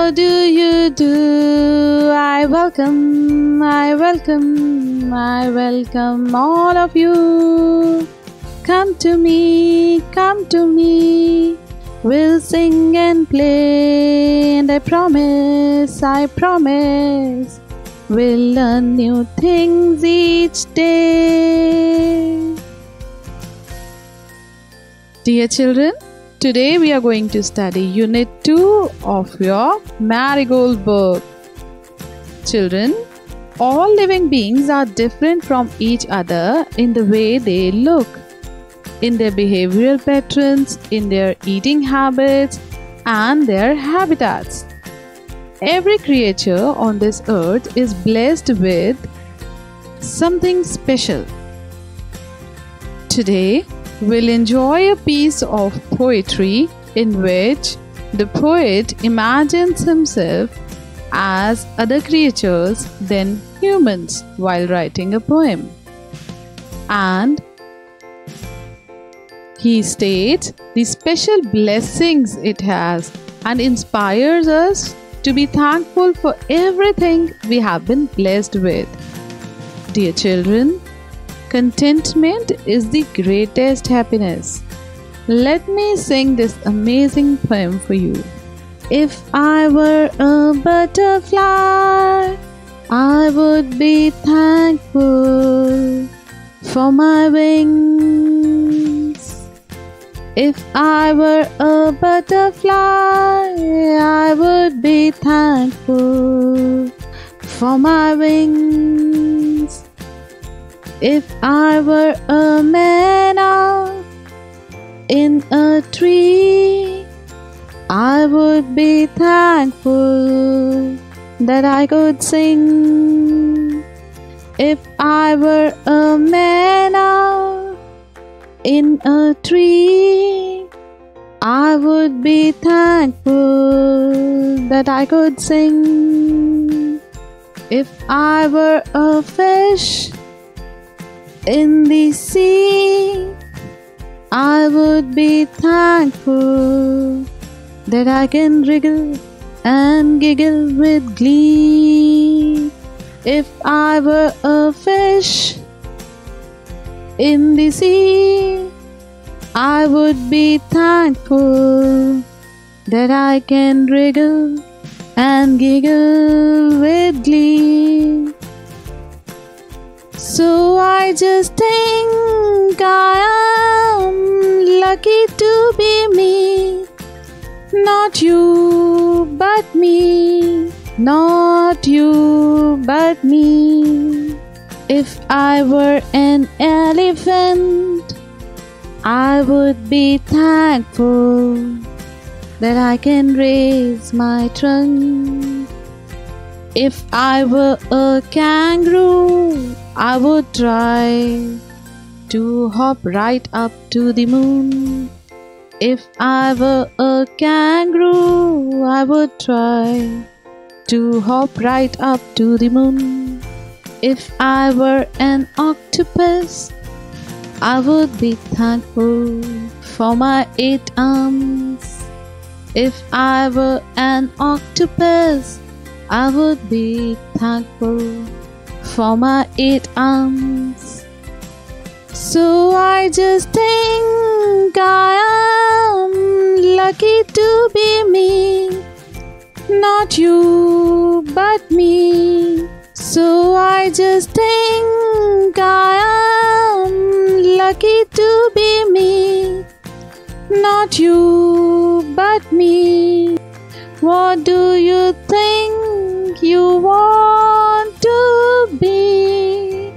How do you do? I welcome all of you. Come to me, we'll sing and play, and I promise, we'll learn new things each day. Dear children, today we are going to study Unit 2 of your Marigold book. Children, all living beings are different from each other in the way they look, in their behavioral patterns, in their eating habits, and their habitats. Every creature on this earth is blessed with something special. Today, we'll enjoy a piece of poetry in which the poet imagines himself as other creatures than humans while writing a poem. And he states the special blessings it has and inspires us to be thankful for everything we have been blessed with. Dear children, contentment is the greatest happiness. Let me sing this amazing poem for you. If I were a butterfly, I would be thankful for my wings. If I were a butterfly, I would be thankful for my wings. If I were a manna in a tree, I would be thankful that I could sing. If I were a manna in a tree, I would be thankful that I could sing. If I were a fish in the sea, I would be thankful that I can wriggle and giggle with glee. If I were a fish in the sea, I would be thankful that I can wriggle and giggle with glee. So I just think I am lucky to be me, not you but me, not you but me. If I were an elephant, I would be thankful that I can raise my trunk. If I were a kangaroo, I would try to hop right up to the moon. If I were a kangaroo, I would try to hop right up to the moon. If I were an octopus, I would be thankful for my 8 arms. If I were an octopus, I would be thankful for my 8 arms. So I just think I am lucky to be me, not you but me. So I just think I am lucky to be me, not you but me. What do you think you want to be?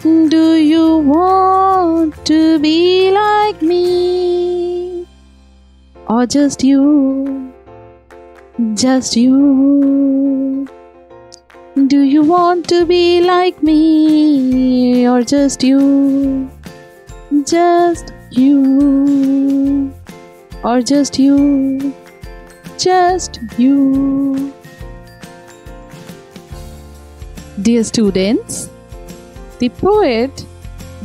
Do you want to be like me? Or just you? Just you? Do you want to be like me? Or just you? Just you? Or just you? Just you? Dear students, the poet,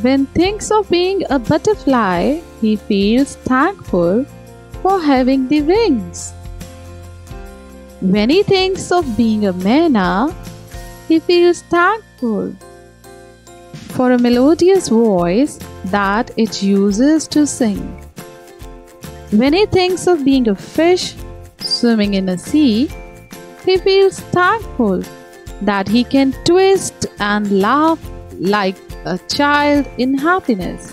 when thinks of being a butterfly, he feels thankful for having the wings. When he thinks of being a Maina, he feels thankful for a melodious voice that it uses to sing. When he thinks of being a fish swimming in a sea, he feels thankful that he can twist and laugh like a child in happiness.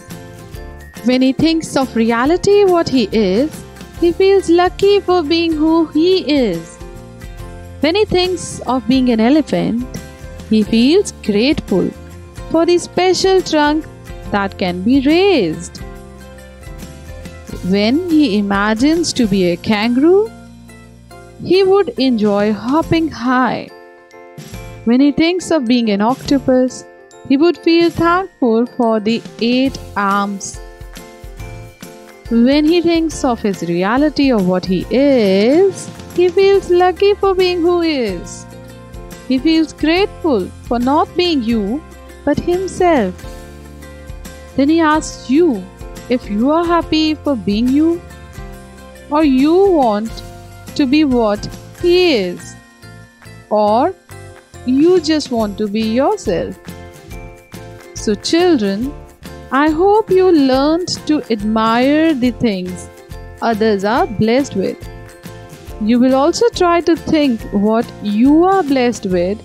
When he thinks of reality, what he is, he feels lucky for being who he is. When he thinks of being an elephant, he feels grateful for the special trunk that can be raised. When he imagines to be a kangaroo, he would enjoy hopping high. When he thinks of being an octopus, he would feel thankful for the 8 arms. When he thinks of his reality of what he is, he feels lucky for being who he is. He feels grateful for not being you, but himself. Then he asks you if you are happy for being you, or you want to be what he is, or you just want to be yourself. So children, I hope you learned to admire the things others are blessed with. You will also try to think what you are blessed with,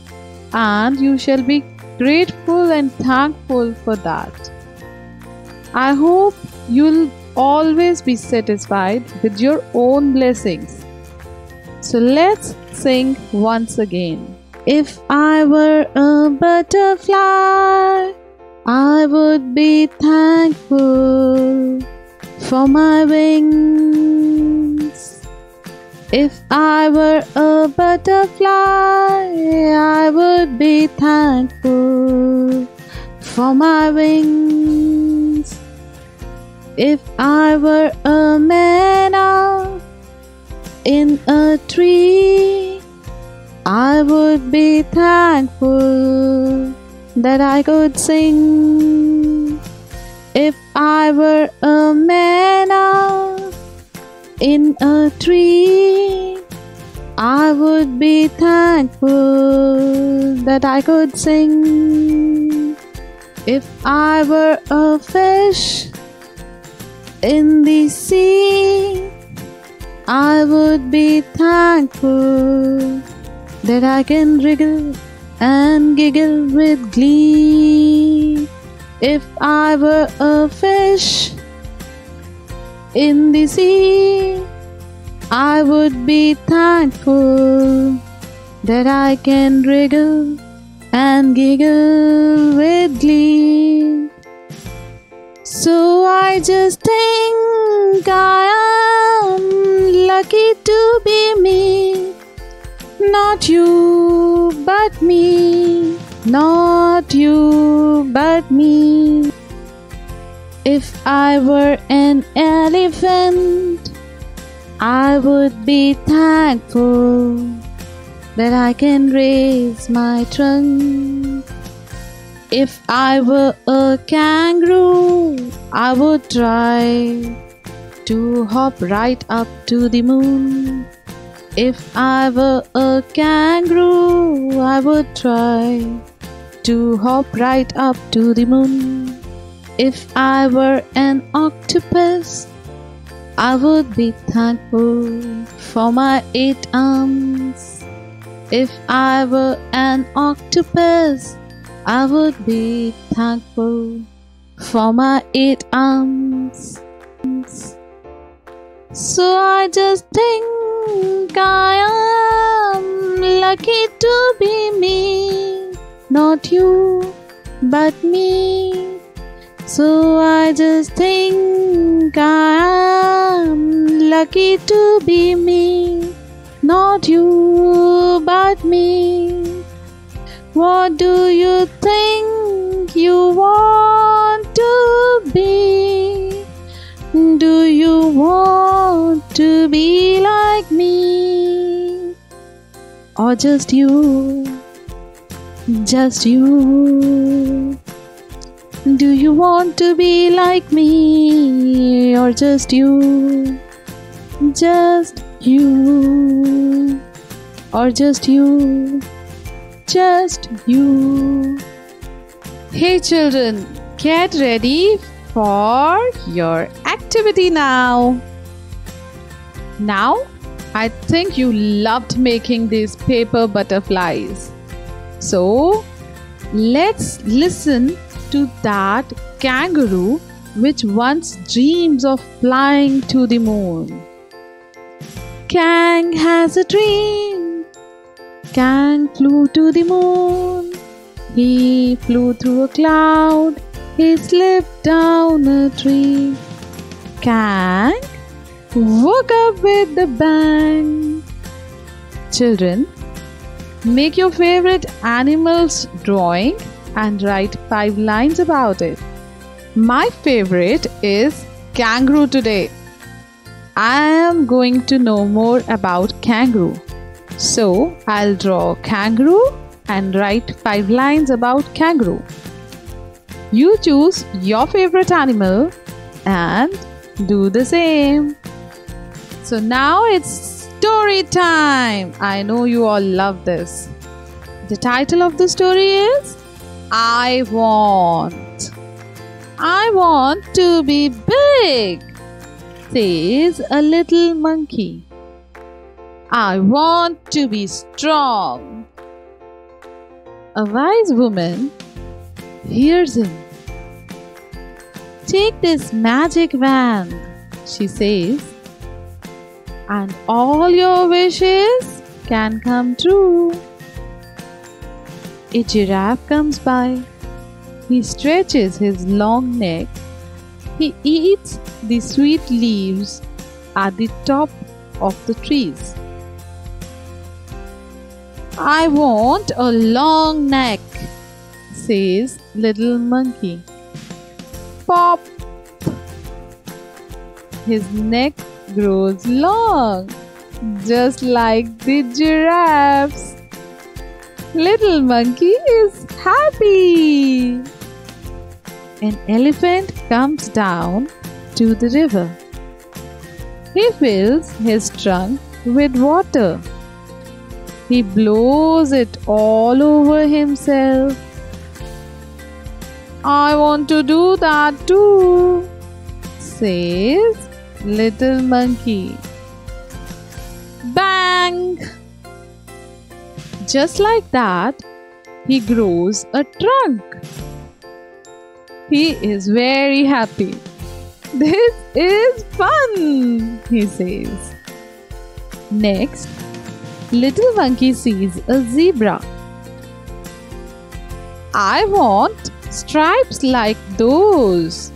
and you shall be grateful and thankful for that. I hope you'll always be satisfied with your own blessings. So let's sing once again. If I were a butterfly, I would be thankful for my wings. If I were a butterfly, I would be thankful for my wings. If I were a manna in a tree, I would be thankful that I could sing. If I were a manna in a tree, I would be thankful that I could sing. If I were a fish in the sea, I would be thankful that I can wriggle and giggle with glee. If I were a fish in the sea, I would be thankful that I can wriggle and giggle with glee. So I just think I am lucky to be me. Not you, but me. Not you, but me. If I were an elephant, I would be thankful that I can raise my trunk. If I were a kangaroo, I would try to hop right up to the moon. If I were a kangaroo, I would try to hop right up to the moon. If I were an octopus, I would be thankful for my 8 arms. If I were an octopus, I would be thankful for my 8 arms. So I just think I am lucky to be me. Not you, but me. So I just think I am lucky to be me. Not you, but me. What do you think you want to be? Do you want to be like me? Or just you? Just you? Do you want to be like me, or just you? Just you? or just you? Just you. Hey children, get ready for your activity now. Now, I think you loved making these paper butterflies. So, let's listen to that kangaroo which once dreams of flying to the moon. Kang has a dream. Kang flew to the moon. He flew through a cloud. He slipped down a tree. Kang woke up with a bang. Children, make your favorite animal's drawing and write 5 lines about it. My favorite is kangaroo today. I am going to know more about kangaroo. So, I'll draw kangaroo and write 5 lines about kangaroo. You choose your favorite animal and do the same. So now it's story time. I know you all love this. The title of the story is I Want. I want to be big, says a little monkey. I want to be strong. A wise woman hears him. Take this magic wand, she says, and all your wishes can come true. A giraffe comes by. He stretches his long neck. He eats the sweet leaves at the top of the trees. I want a long neck, says little monkey. Pop! His neck grows long, just like the giraffe's. Little monkey is happy. An elephant comes down to the river. He fills his trunk with water. He blows it all over himself. I want to do that too, says little monkey. Bang! Just like that, he grows a trunk. He is very happy. This is fun, he says. Next, little monkey sees a zebra. I want stripes like those,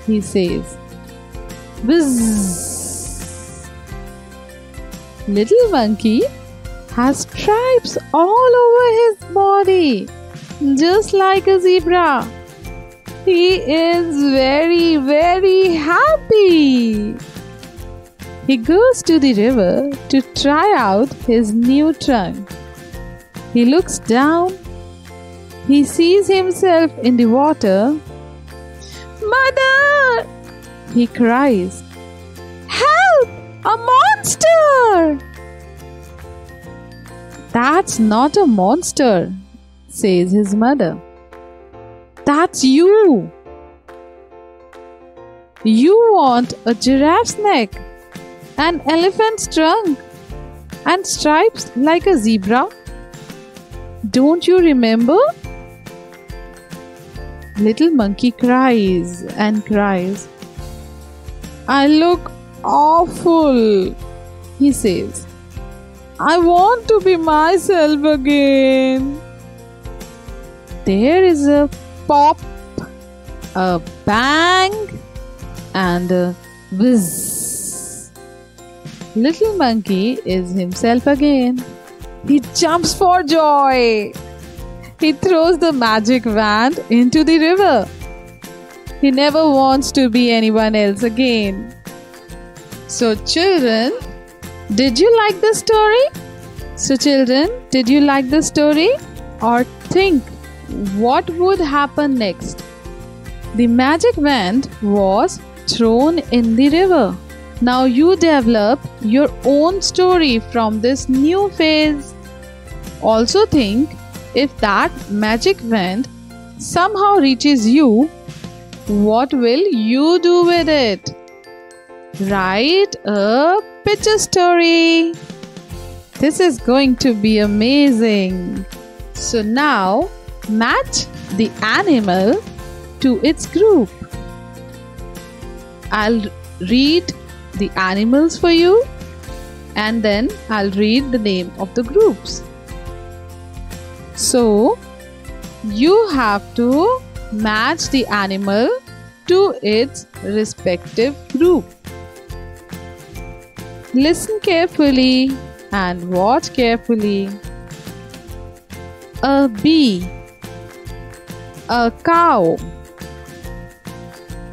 he says. Bzzz. Little monkey has stripes all over his body, just like a zebra. He is very, very happy. He goes to the river to try out his new trunk. He looks down. He sees himself in the water. Mother! He cries. Help! A monster! That's not a monster, says his mother. That's you. You want a giraffe's neck, an elephant's trunk, and stripes like a zebra? Don't you remember? Little monkey cries and cries. I look awful, he says. I want to be myself again. There is a pop, a bang, and a whiz. Little monkey is himself again. He jumps for joy. He throws the magic wand into the river. He never wants to be anyone else again. So children, did you like the story? Did you like the story? Or think what would happen next? The magic wand was thrown in the river. Now you develop your own story from this new phase. Also think, if that magic wand somehow reaches you, what will you do with it? Write a picture story. This is going to be amazing. So now match the animal to its group. I'll read the animals for you and then I'll read the name of the groups. So you have to match the animal to its respective group. Listen carefully and watch carefully. A bee, a cow,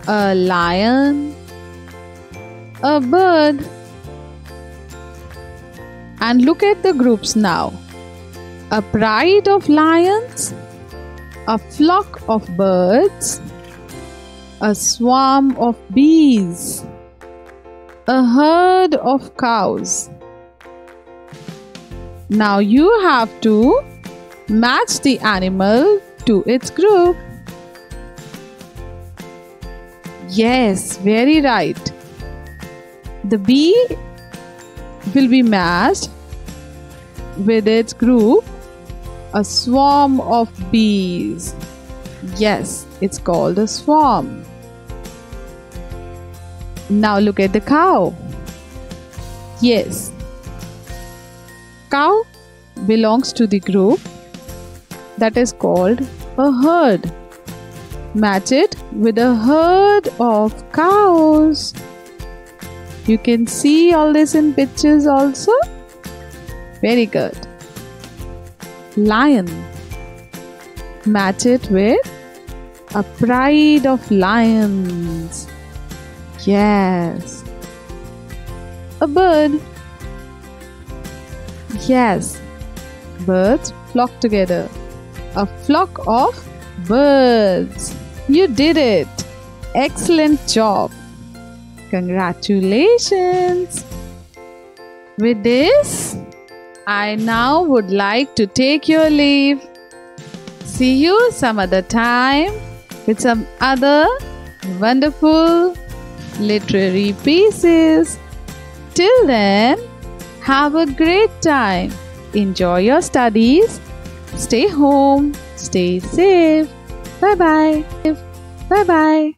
a lion, a bird. And look at the groups now. A pride of lions, a flock of birds, a swarm of bees, a herd of cows. Now you have to match the animal to its group. Yes, very right. The bee will be matched with its group, a swarm of bees. Yes, it's called a swarm. Now look at the cow. Yes, cow belongs to the group that is called a herd. Match it with a herd of cows. You can see all this in pictures also. Very good. Lion. Match it with a pride of lions. Yes. A bird. Yes. Birds flock together. A flock of birds. You did it. Excellent job. Congratulations. With this, I now would like to take your leave. See you some other time with some other wonderful literary pieces. Till then, have a great time. Enjoy your studies. Stay home. Stay safe. Bye bye. Bye bye.